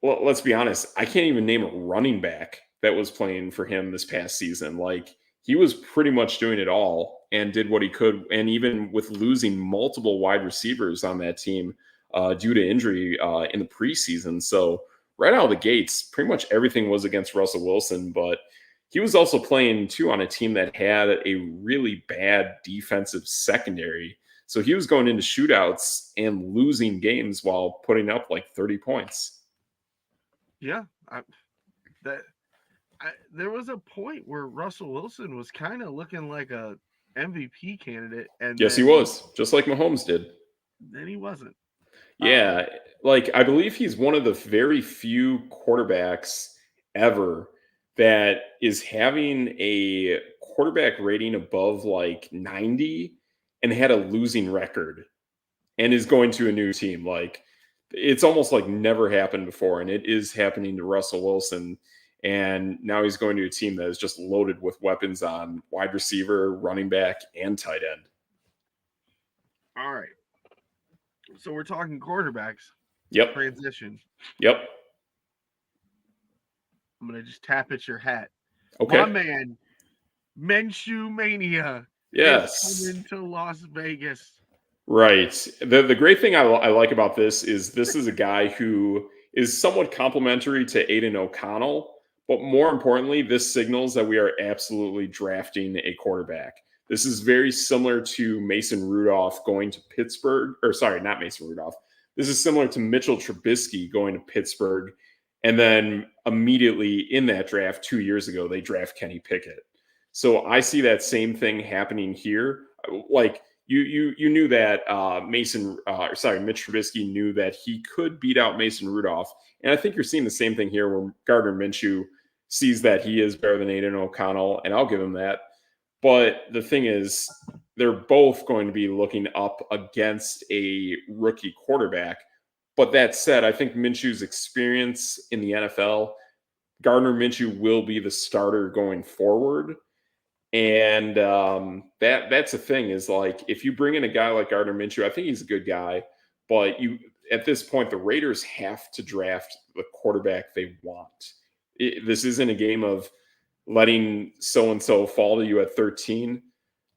well, let's be honest, I can't even name a running back that was playing for him this past season. Like, he was pretty much doing it all and did what he could. And even with losing multiple wide receivers on that team due to injury in the preseason. So, right out of the gates, pretty much everything was against Russell Wilson. But he was also playing, too, on a team that had a really bad defensive secondary. So, he was going into shootouts and losing games while putting up like 30 points. Yeah, that there was a point where Russell Wilson was kind of looking like a MVP candidate, and Yes, he then was, just like Mahomes did. he wasn't. Um, Yeah, like I believe he's one of the very few quarterbacks ever that is having a quarterback rating above like 90 and had a losing record and is going to a new team. Like it's almost like never happened before, and it is happening to Russell Wilson. And now he's going to a team that is just loaded with weapons on wide receiver, running back, and tight end. all right, so we're talking quarterbacks. Yep. Transition. Yep. I'm gonna just tap at your hat. My Okay. man, Minshew Mania is Yes. coming to Las Vegas. Right. The great thing I like about this is a guy who is somewhat complimentary to Aiden O'Connell, but more importantly, this signals that we are absolutely drafting a quarterback. This is very similar to Mason Rudolph going to Pittsburgh, or sorry, not Mason Rudolph. This is similar to Mitchell Trubisky going to Pittsburgh, and then immediately in that draft 2 years ago, they draft Kenny Pickett. So I see that same thing happening here. Like you knew that Mitch Trubisky knew that he could beat out Mason Rudolph, and I think you're seeing the same thing here where Gardner Minshew sees that he is better than Aiden O'Connell, and I'll give him that. But the thing is, they're both going to be looking up against a rookie quarterback. But that said, I think Minshew's experience in the NFL, Gardner Minshew will be the starter going forward. And that's the thing is like if you bring in a guy like Gardner Minshew, I think he's a good guy, but you at this point the Raiders have to draft the quarterback they want. This isn't a game of letting so and so fall to you at 13.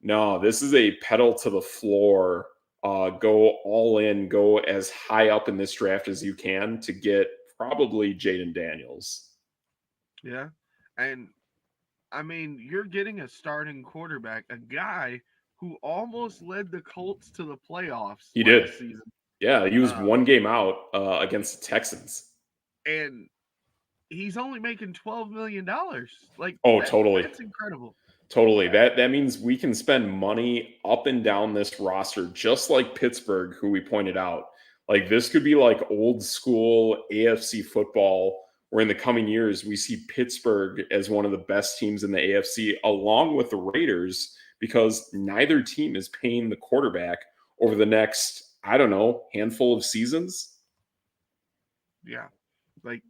No, this is a pedal to the floor. Go all in, go as high up in this draft as you can to get probably Jaden Daniels. Yeah, and I mean, you're getting a starting quarterback, a guy who almost led the Colts to the playoffs He did. last season. Yeah, he was Uh, one game out against the Texans. and he's only making $12 million. Like Oh, totally. that's incredible. Totally. That means we can spend money up and down this roster, just like Pittsburgh, who we pointed out. Like this could be like old school AFC football, where in the coming years we see Pittsburgh as one of the best teams in the AFC, along with the Raiders, because neither team is paying the quarterback over the next, I don't know, handful of seasons. Yeah, like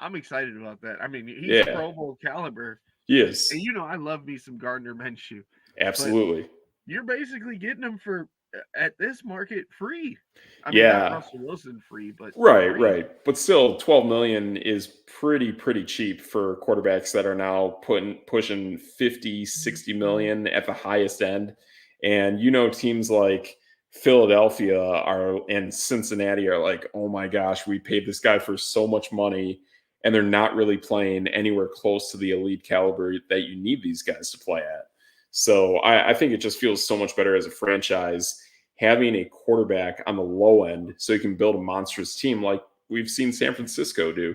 I'm excited about that. I mean, he's Yeah, Pro Bowl caliber, he and is. I love me some Gardner Minshew, but Absolutely. you're basically getting him for at this market free. I mean, not Yeah. Russell Wilson free, but Right, free. right. But still 12 million is pretty cheap for quarterbacks that are now pushing 50, 60 million at the highest end. And teams like Philadelphia are and Cincinnati are like, "Oh my gosh, we paid this guy for so much money." And they're not really playing anywhere close to the elite caliber that you need these guys to play at. So I think it just feels so much better as a franchise having a quarterback on the low end so you can build a monstrous team like we've seen San Francisco do.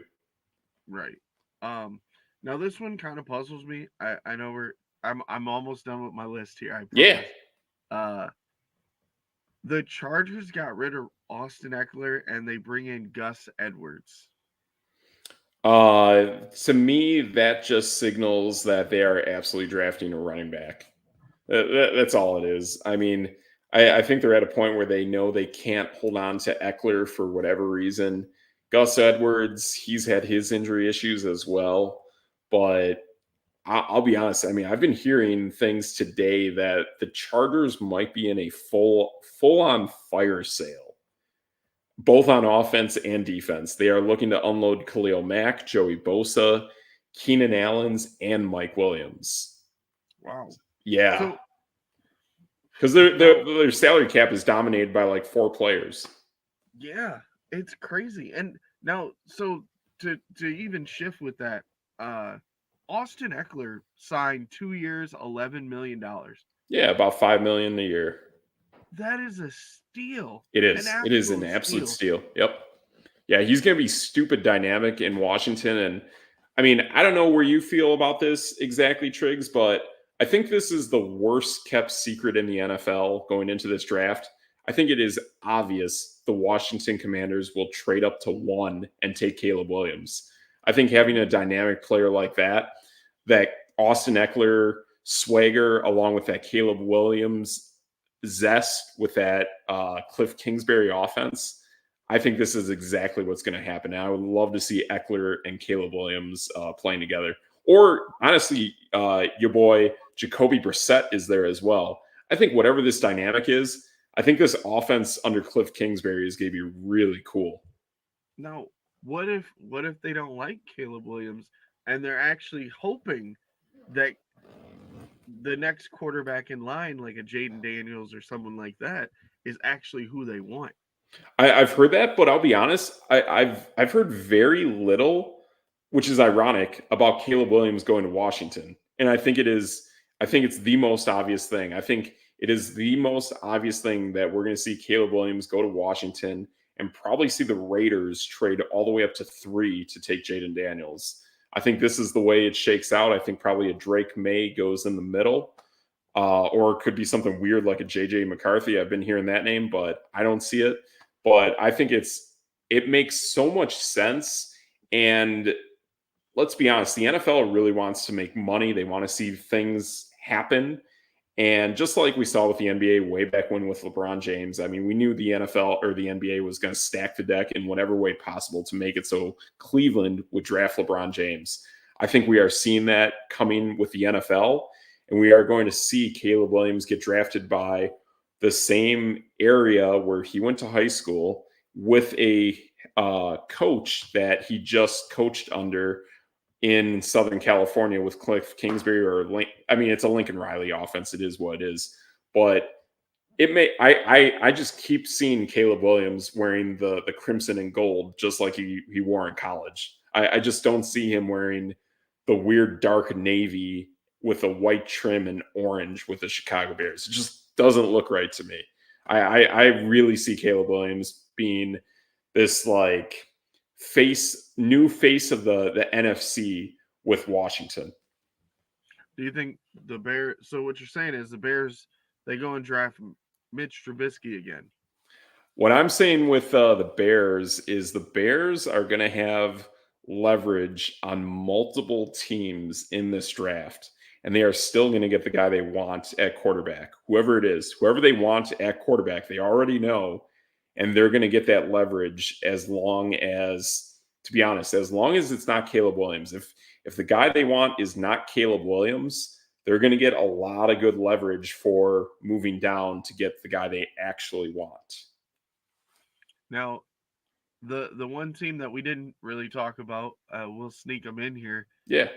Right. Um, Now this one kind of puzzles me. I know I'm almost done with my list here. I Yeah. promise. Uh, the Chargers got rid of Austin Eckler and they bring in Gus Edwards. To me, that just signals that they are absolutely drafting a running back. That's all it is. I mean, I think they're at a point where they know they can't hold on to Eckler for whatever reason. Gus Edwards, he's had his injury issues as well. But I'll be honest. I mean, I've been hearing things today that the Chargers might be in a full on fire sale, both on offense and defense. They are looking to unload Khalil Mack, Joey Bosa, Keenan Allen's, and Mike Williams. Wow. Yeah, So because now, their salary cap is dominated by like 4 players. yeah, it's crazy. And now, so to even shift with that, uh, Austin Eckler signed 2 years, $11 million. Yeah, about 5 million a year. That is a steal, It an is. It is an absolute absolute steal. steal. Yep. Yeah, he's going to be stupid dynamic in Washington. And I mean, I don't know where you feel about this exactly, Triggs, but I think this is the worst kept secret in the NFL going into this draft. I think it is obvious the Washington Commanders will trade up to 1 and take Caleb Williams. I think having a dynamic player like that Austin Eckler swagger, along with that Caleb Williams zest with that Cliff Kingsbury offense, I think this is exactly what's going to happen. And I would love to see Eckler and Caleb Williams playing together. Or honestly, your boy Jacoby Brissett is there as well. I think whatever this dynamic is, I think this offense under Cliff Kingsbury is going to be really cool. Now, what if they don't like Caleb Williams and they're actually hoping that the next quarterback in line, like a Jaden Daniels or someone like that, is actually who they want? I've heard that, but I'll be honest, I've heard very little, which is ironic, about Caleb Williams going to Washington. And I think it is. I think it's the most obvious thing. I think it is the most obvious thing that we're going to see Caleb Williams go to Washington and probably see the Raiders trade all the way up to 3 to take Jaden Daniels. I think this is the way it shakes out. I think probably a Drake May goes in the middle, or it could be something weird like a JJ McCarthy. I've been hearing that name, but I don't see it. But I think it makes so much sense. And let's be honest, the NFL really wants to make money. They want to see things happen. And just like we saw with the NBA way back when with LeBron James, I mean, we knew the NFL or the NBA was going to stack the deck in whatever way possible to make it so Cleveland would draft LeBron James. I think we are seeing that coming with the NFL, and we are going to see Caleb Williams get drafted by the same area where he went to high school with a coach that he just coached under in Southern California with Cliff Kingsbury I mean, it's a Lincoln Riley offense. It is what it is. But it may I just keep seeing Caleb Williams wearing the crimson and gold just like he wore in college. I just don't see him wearing the weird dark navy with a white trim and orange with the Chicago Bears. It just doesn't look right to me. I really see Caleb Williams being this like new face of the NFC with Washington. Do you think the Bears? So what you're saying is the Bears they go and draft Mitch Trubisky again? What I'm saying with the Bears is the Bears are going to have leverage on multiple teams in this draft, and they are still going to get the guy they want at quarterback, whoever it is, whoever they want at quarterback. They already know, and they're going to get that leverage as long as, to be honest, as long as it's not Caleb Williams. If the guy they want is not Caleb Williams, they're going to get a lot of good leverage for moving down to get the guy they actually want. Now, the one team that we didn't really talk about, we'll sneak them in here. Yeah,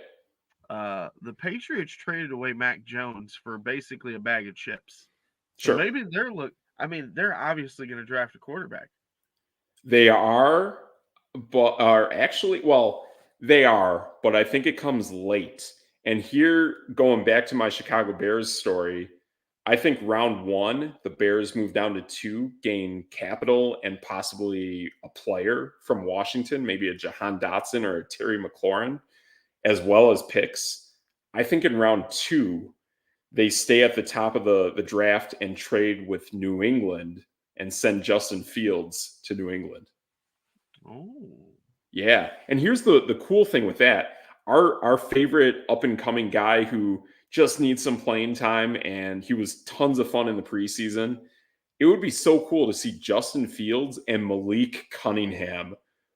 The Patriots traded away Mac Jones for basically a bag of chips. So sure. maybe they're look. I mean, they're obviously going to draft a quarterback. They are, but are actually, well, they are, but I think it comes late. And here, going back to my Chicago Bears story, I think round 1, the Bears move down to 2, gain capital and possibly a player from Washington, maybe a Jahan Dotson or a Terry McLaurin. as well as picks, I think in round 2, they stay at the top of the draft and trade with New England and send Justin Fields to New England. Oh. Yeah. And here's the cool thing with that. Our favorite up and coming guy who just needs some playing time, and he was tons of fun in the preseason. It would be so cool to see Justin Fields and Malik Cunningham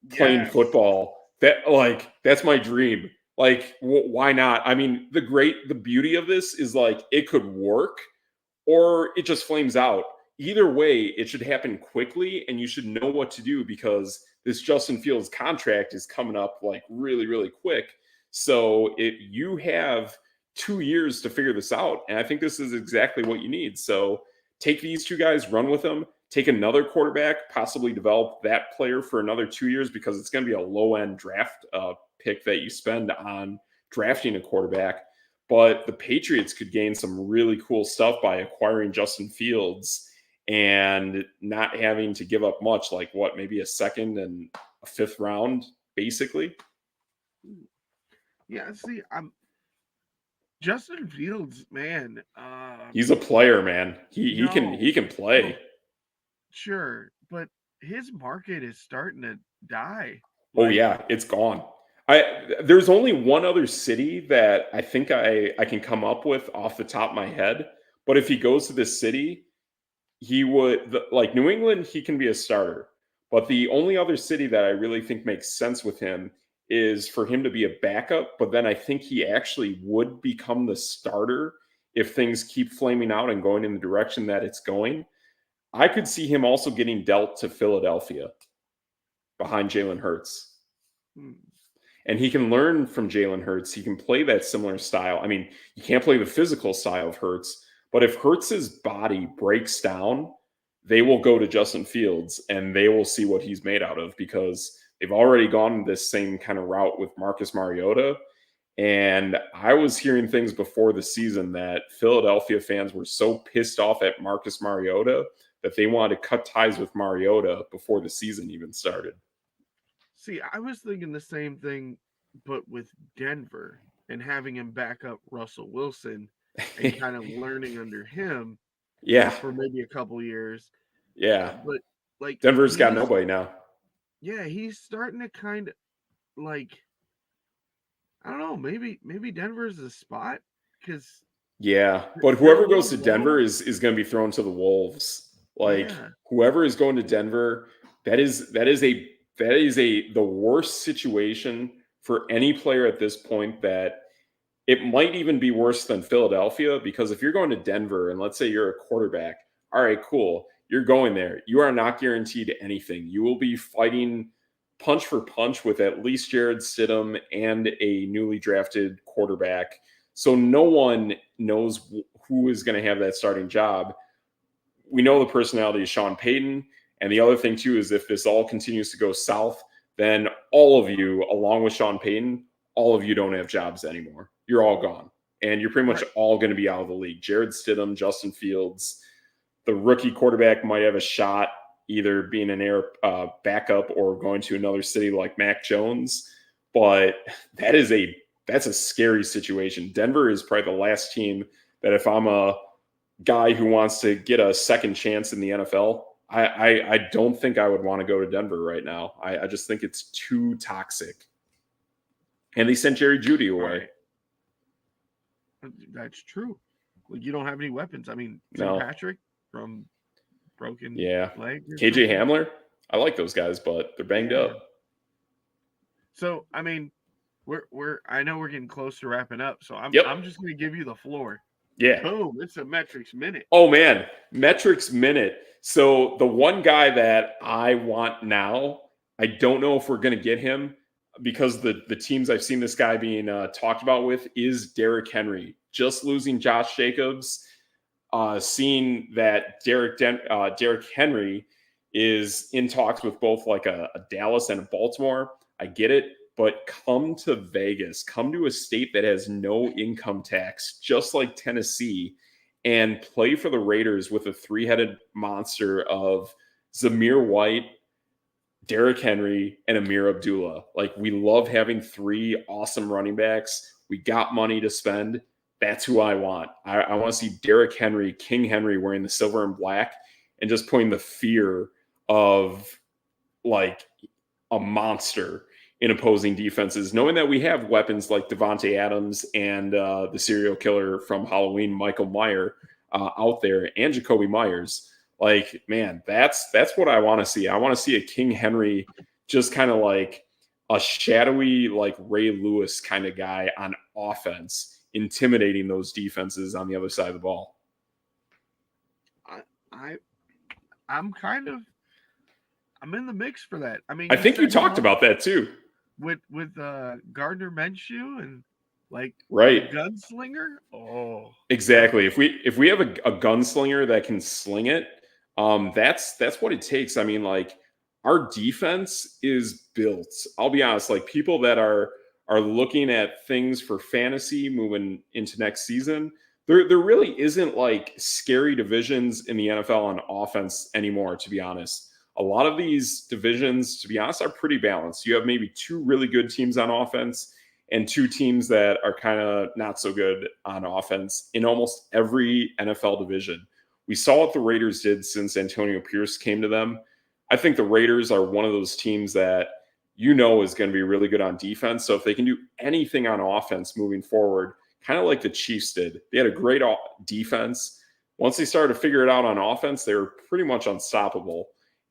playing Yes. football. That's my dream. Like, why not? I mean, the beauty of this is like it could work or it just flames out. Either way, it should happen quickly, and you should know what to do because this Justin Fields contract is coming up like really, really quick. So you have 2 years to figure this out, and I think this is exactly what you need. So take these two guys, run with them, take another quarterback, possibly develop that player for another 2 years because it's going to be a low end draft pick that you spend on drafting a quarterback. But the Patriots could gain some really cool stuff by acquiring Justin Fields and not having to give up much, like maybe a second and a fifth round, basically. Yeah, see, I'm Justin Fields, man. He's a player, man. He can play. No, sure, but his market is starting to die. Oh yeah, it's gone. There's only one other city that I think I can come up with off the top of my head. But if he goes to this city, he would like New England. He can be a starter. But the only other city that I really think makes sense with him is for him to be a backup. But then I think he actually would become the starter if things keep flaming out and going in the direction that it's going. I could see him also getting dealt to Philadelphia behind Jalen Hurts. Hmm. And he can learn from Jalen Hurts. He can play that similar style. I mean, you can't play the physical style of Hurts, but if Hurts's body breaks down, they will go to Justin Fields and they will see what he's made out of because they've already gone this same kind of route with Marcus Mariota. And I was hearing things before the season that Philadelphia fans were so pissed off at Marcus Mariota that they wanted to cut ties with Mariota before the season even started. See, I was thinking the same thing, but with Denver and having him back up Russell Wilson and kind of learning under him Yeah. for maybe a couple years. Yeah. But like Denver's got nobody now. Yeah, he's starting to kind of like I don't know, maybe Denver's a spot because yeah, but whoever goes to Denver is going to be thrown to the wolves. Like whoever is going to Denver, that is the worst situation for any player at this point. That it might even be worse than Philadelphia because if you're going to Denver and let's say you're a quarterback, all right, cool, you're going there. You are not guaranteed anything. You will be fighting punch for punch with at least Jared Stidham and a newly drafted quarterback. So no one knows who is going to have that starting job. We know the personality of Sean Payton. And the other thing, too, is if this all continues to go south, then all of you, along with Sean Payton, all of you don't have jobs anymore. You're all gone. And you're pretty much all going to be out of the league. Jared Stidham, Justin Fields, the rookie quarterback might have a shot either being an air backup or going to another city like Mac Jones. But that's a scary situation. Denver is probably the last team that if I'm a guy who wants to get a second chance in the NFL, I don't think I would want to go to Denver right now. I just think it's too toxic. And they sent Jerry Jeudy away. Right. That's true. Like you don't have any weapons. I mean, Tim Patrick from broken leg. KJ Hamler. I like those guys, but they're banged up. So I mean, I know we're getting close to wrapping up, so I'm just going to give you the floor. Yeah. Boom! It's a metrics minute. Oh man, metrics minute. So the one guy that I want now, I don't know if we're going to get him because the teams I've seen this guy being talked about with is Derrick Henry. Just losing Josh Jacobs, seeing that Derrick Henry is in talks with both like a Dallas and a Baltimore. I get it, but come to Vegas, come to a state that has no income tax, just like Tennessee, and play for the Raiders with a three-headed monster of Zamir White, Derrick Henry, and Amir Abdullah. Like, we love having 3 awesome running backs. We got money to spend. That's who I want. I want to see Derrick Henry, King Henry, wearing the silver and black and just putting the fear of like a monster in opposing defenses, knowing that we have weapons like Devontae Adams and the serial killer from Halloween, Michael Meyer, out there, and Jacoby Myers. Like, man, that's what I want to see. I want to see a King Henry, just kind of like a shadowy, like Ray Lewis kind of guy on offense, intimidating those defenses on the other side of the ball. I'm in the mix for that. I mean, I think you talked about that too. With Gardner Minshew and like right, gunslinger. Oh, exactly. If we have a gunslinger that can sling it, that's what it takes. I mean, like, our defense is built. I'll be honest. Like, people that are looking at things for fantasy moving into next season, there really isn't like scary divisions in the NFL on offense anymore. To be honest, a lot of these divisions, to be honest, are pretty balanced. You have maybe 2 really good teams on offense and 2 teams that are kind of not so good on offense in almost every NFL division. We saw what the Raiders did since Antonio Pierce came to them. I think the Raiders are one of those teams that is going to be really good on defense. So if they can do anything on offense moving forward, kind of like the Chiefs did, they had a great defense. Once they started to figure it out on offense, they were pretty much unstoppable.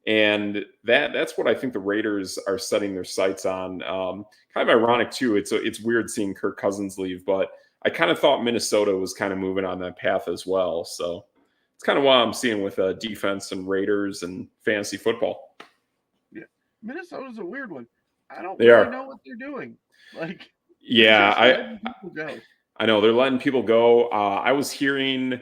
And that's what I think the Raiders are setting their sights on. Kind of ironic too. It's weird seeing Kirk Cousins leave, but I kind of thought Minnesota was kind of moving on that path as well. So it's kind of what I'm seeing with defense and Raiders and fantasy football. Yeah, Minnesota's a weird one. I don't know what they're doing. Like, yeah, people go. I know they're letting people go. I was hearing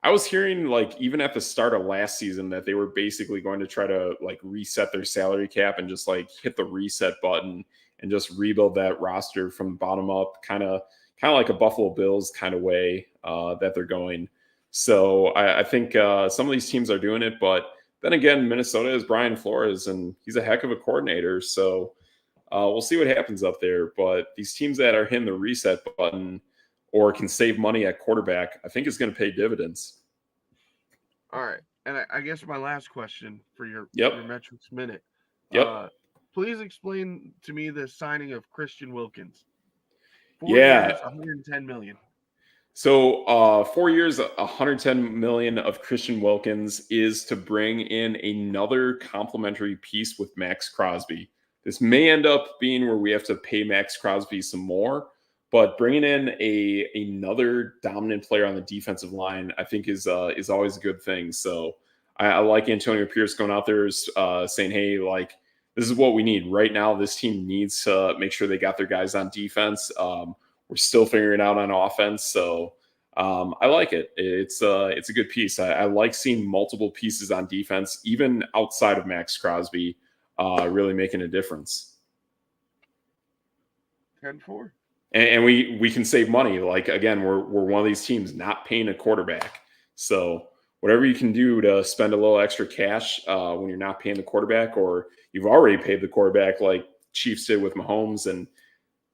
like even at the start of last season that they were basically going to try to like reset their salary cap and just like hit the reset button and just rebuild that roster from the bottom up, kind of like a Buffalo Bills kind of way that they're going. So I think some of these teams are doing it, but then again, Minnesota is Brian Flores and he's a heck of a coordinator. So we'll see what happens up there. But these teams that are hitting the reset button or can save money at quarterback, I think is going to pay dividends. All right. And I guess my last question for your metrics minute. Yep. Please explain to me the signing of Christian Wilkins. 4 years, $110 million. So 4 years, $110 million of Christian Wilkins is to bring in another complementary piece with Max Crosby. This may end up being where we have to pay Max Crosby some more, but bringing in another dominant player on the defensive line, I think is always a good thing. So I like Antonio Pierce going out there saying, hey, like, this is what we need right now. This team needs to make sure they got their guys on defense. We're still figuring it out on offense. So I like it. It's a good piece. I like seeing multiple pieces on defense, even outside of Max Crosby, really making a difference. 10-4. And we can save money. Like, again, we're one of these teams not paying a quarterback. So whatever you can do to spend a little extra cash when you're not paying the quarterback, or you've already paid the quarterback like Chiefs did with Mahomes and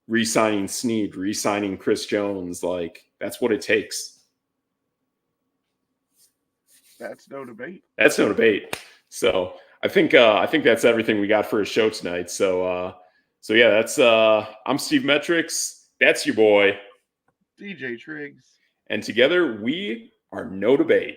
re-signing Snead, re-signing Chris Jones, like, that's what it takes. That's no debate. So I think that's everything we got for a show tonight. So yeah, that's I'm Steve Metrics. That's your boy, DJ Triggs. And together we are No Debate.